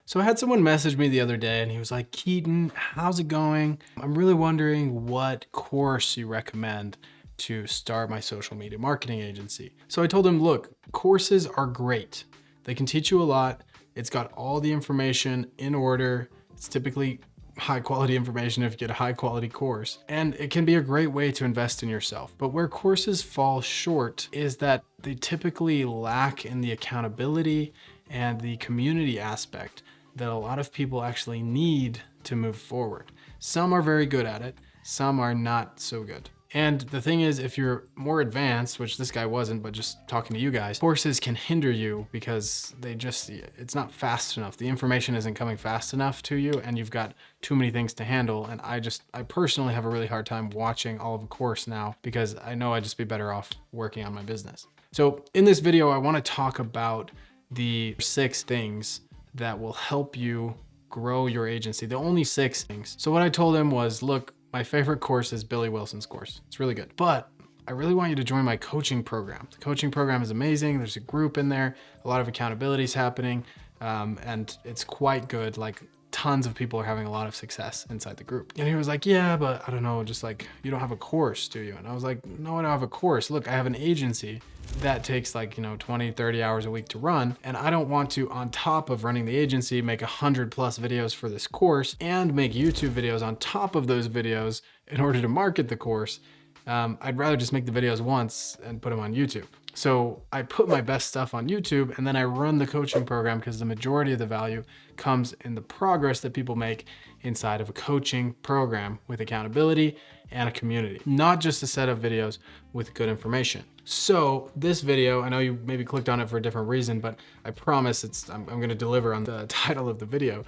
So I had someone message me the other day and he was like, Keaton, how's it going? I'm really wondering what course you recommend to start my social media marketing agency. So I told him, look, courses are great. They can teach you a lot. It's got all the information in order. It's typically high quality information if you get a high quality course. And it can be a great way to invest in yourself. But where courses fall short is that they typically lack in the accountability and the community aspect that a lot of people actually need to move forward. Some are very good at it, some are not so good. And the thing is, if you're more advanced, which this guy wasn't, but just talking to you guys, courses can hinder you because it's not fast enough. The information isn't coming fast enough to you and you've got too many things to handle. And I personally have a really hard time watching all of a course now because I know I'd just be better off working on my business. So in this video, I want to talk about the 6 things that will help you grow your agency. The only 6 things. So what I told him was, look, my favorite course is Billy Wilson's course. It's really good, but I really want you to join my coaching program. The coaching program is amazing. There's a group in there, a lot of accountability is happening, and it's quite good. Like tons of people are having a lot of success inside the group. And he was like, yeah, but I don't know, just like, you don't have a course, do you? And I was like, no, I don't have a course. Look, I have an agency that takes like, 20, 30 hours a week to run. And I don't want to, on top of running the agency, make 100+ videos for this course and make YouTube videos on top of those videos in order to market the course. I'd rather just make the videos once and put them on YouTube. So I put my best stuff on YouTube and then I run the coaching program because the majority of the value comes in the progress that people make inside of a coaching program with accountability and a community, not just a set of videos with good information. So this video, I know you maybe clicked on it for a different reason, but I promise I'm gonna deliver on the title of the video.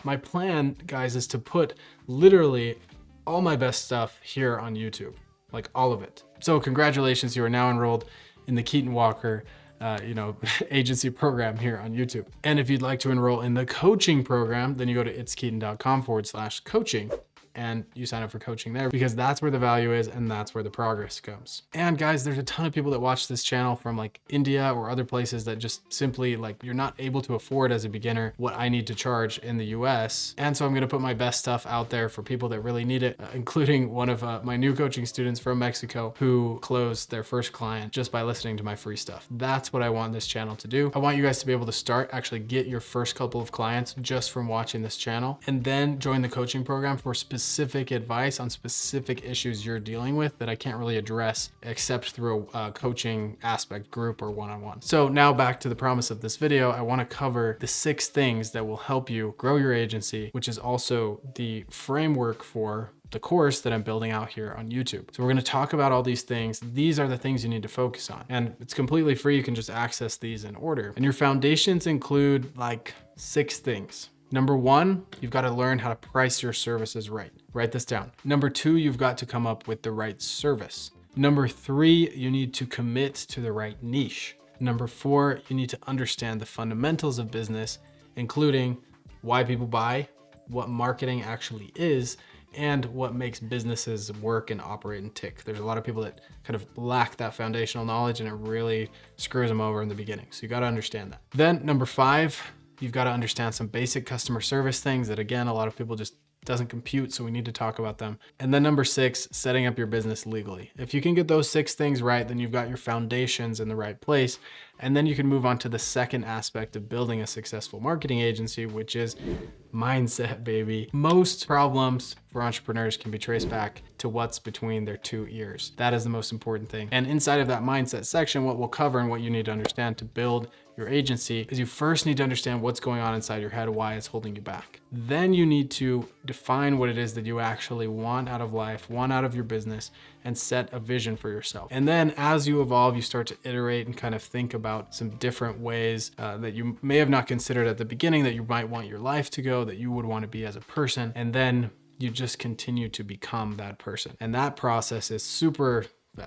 My plan, guys, is to put literally all my best stuff here on YouTube, like all of it. So congratulations, you are now enrolled in the Keaton Walker agency program here on YouTube. And if you'd like to enroll in the coaching program, then you go to itskeaton.com/coaching and you sign up for coaching there because that's where the value is and that's where the progress comes. And guys, there's a ton of people that watch this channel from like India or other places that just simply like, you're not able to afford as a beginner what I need to charge in the US. And so I'm gonna put my best stuff out there for people that really need it, including one of my new coaching students from Mexico who closed their first client just by listening to my free stuff. That's what I want this channel to do. I want you guys to be able to actually get your first couple of clients just from watching this channel and then join the coaching program for specific advice on specific issues you're dealing with that I can't really address except through a coaching aspect group or one-on-one. So now back to the promise of this video, I want to cover the 6 things that will help you grow your agency, which is also the framework for the course that I'm building out here on YouTube. So we're going to talk about all these things. These are the things you need to focus on. And it's completely free. You can just access these in order. And your foundations include like 6 things. Number 1, you've got to learn how to price your services right. Write this down. Number 2, you've got to come up with the right service. Number 3, you need to commit to the right niche. Number 4, you need to understand the fundamentals of business, including why people buy, what marketing actually is, and what makes businesses work and operate and tick. There's a lot of people that kind of lack that foundational knowledge and it really screws them over in the beginning. So you got to understand that. Then number 5, you've got to understand some basic customer service things that, again, a lot of people just doesn't compute, so we need to talk about them. And then number 6, setting up your business legally. If you can get those 6 things right, then you've got your foundations in the right place. And then you can move on to the second aspect of building a successful marketing agency, which is mindset, baby. Most problems for entrepreneurs can be traced back to what's between their 2 ears. That is the most important thing. And inside of that mindset section, what we'll cover and what you need to understand to build your agency is you first need to understand what's going on inside your head, why it's holding you back. Then you need to define what it is that you actually want out of life, want out of your business, and set a vision for yourself. And then as you evolve, you start to iterate and kind of think about some different ways that you may have not considered at the beginning that you might want your life to go, that you would want to be as a person. And then you just continue to become that person. And that process is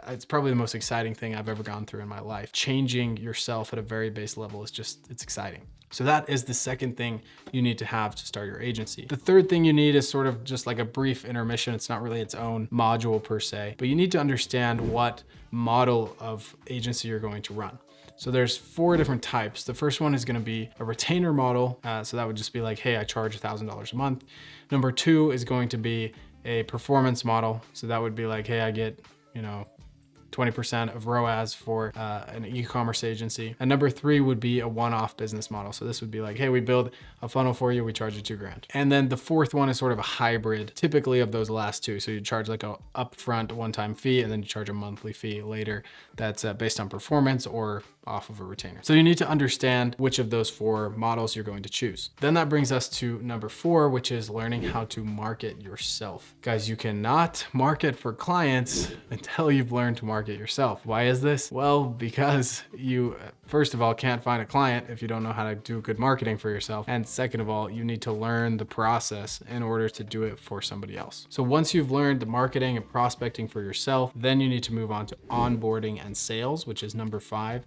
it's probably the most exciting thing I've ever gone through in my life. Changing yourself at a very base level it's exciting. So that is the second thing you need to have to start your agency. The third thing you need is sort of just like a brief intermission. It's not really its own module per se, but you need to understand what model of agency you're going to run. So there's 4 different types. The first one is going to be a retainer model. So that would just be like, hey, I charge $1,000 a month. Number 2 is going to be a performance model. So that would be like, hey, I get, 20% of ROAS for an e-commerce agency. And number 3 would be a one-off business model. So this would be like, hey, we build a funnel for you, we charge you $2,000. And then the 4th one is sort of a hybrid, typically of those last 2. So you charge like a upfront one-time fee, and then you charge a monthly fee later that's based on performance or off of a retainer. So you need to understand which of those 4 models you're going to choose. Then that brings us to number 4, which is learning how to market yourself. Guys, you cannot market for clients until you've learned to market yourself. Why is this? Well, because you, first of all, can't find a client if you don't know how to do good marketing for yourself. And second of all, you need to learn the process in order to do it for somebody else. So once you've learned the marketing and prospecting for yourself, then you need to move on to onboarding and sales, which is number 5.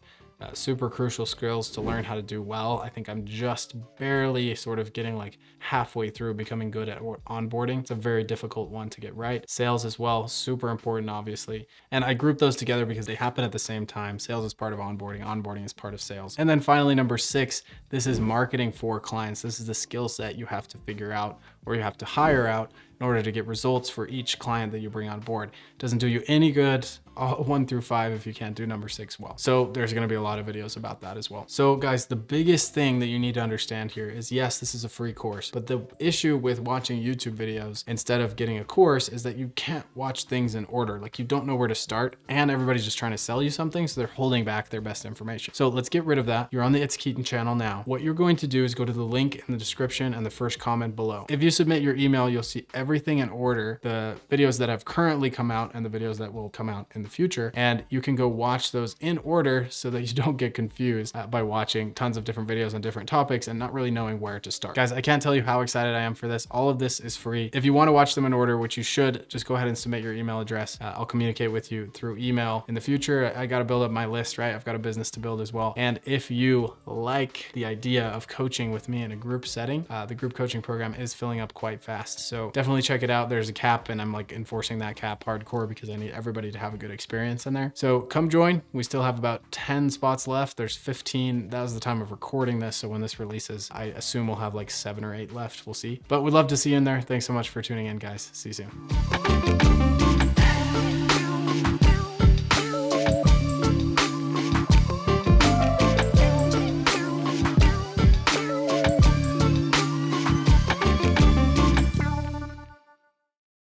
Super crucial skills to learn how to do well. I think I'm just barely sort of getting like halfway through becoming good at onboarding. It's a very difficult one to get right. Sales as well, super important, obviously. And I group those together because they happen at the same time. Sales is part of onboarding, onboarding is part of sales. And then finally, number 6, this is marketing for clients. This is the skill set you have to figure out or you have to hire out in order to get results for each client that you bring on board. It doesn't do you any good 1 through 5 if you can't do number 6 well. So there's going to be a lot of videos about that as well. So guys, the biggest thing that you need to understand here is, yes, this is a free course, but the issue with watching YouTube videos instead of getting a course is that you can't watch things in order. Like, you don't know where to start, and everybody's just trying to sell you something, so they're holding back their best information. So let's get rid of that. You're on the It's Keaton channel now. What you're going to do is go to the link in the description and the first comment below. If you submit your email, you'll see everything in order, the videos that have currently come out and the videos that will come out in the future. And you can go watch those in order so that you don't get confused by watching tons of different videos on different topics and not really knowing where to start. Guys, I can't tell you how excited I am for this. All of this is free. If you want to watch them in order, which you should, just go ahead and submit your email address. I'll communicate with you through email. In the future, I got to build up my list, right? I've got a business to build as well. And if you like the idea of coaching with me in a group setting, the group coaching program is filling up quite fast. So definitely check it out. There's a cap, and I'm like enforcing that cap hardcore because I need everybody to have a good experience in there. So come join. We still have about 10 spots left. There's 15. That was the time of recording this. So when this releases, I assume we'll have like 7 or 8 left. We'll see. But we'd love to see you in there. Thanks so much for tuning in, guys. See you soon.